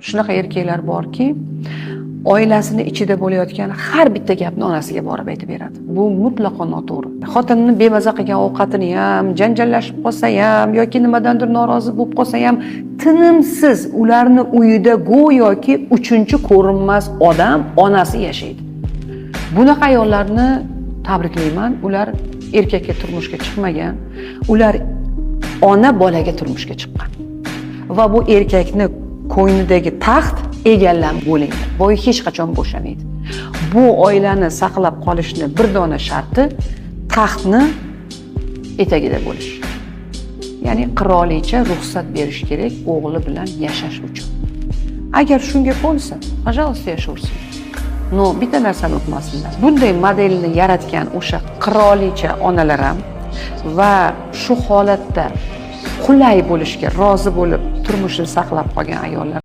Shunaqa erkaklar borki, oilasini ichida bo'layotgan har bitta gapni onasiga borib aytib beradi. Bu mutlaqo noto'g'ri. Xotinini bemaza qilgan ovqatini ham, janjallashib qolsa ham yoki nimadandir norozi bo'lib qolsa ham tinimsiz ularni uyida go'yoki uchinchi ko'rinmas odam onasi yashaydi. Bunaqa ayollarni tabriklayman. Ular erkakka turmushga chiqmagan, ular ona bolaga turmushga chiqqan. Va bu erkakni ko'nglidagi taxt egallanib bo'lingan. Boy hech qachon bo'shamaydi. Bu oilani saqlab qolishni bir dona sharti taxtni etagida bo'lish. Ya'ni qirolicha ruxsat berish kerak o'g'li bilan yashash uchun. Agar shunga ko'nsa, pожалуйста, yashaversin. No, bitta narsani unutmasinlar. Bunday modelni yaratgan o'sha qirolicha onalar ham va shu holatda qulay bo'lishga rozi bo'lib turmushini saqlab qolgan ayollar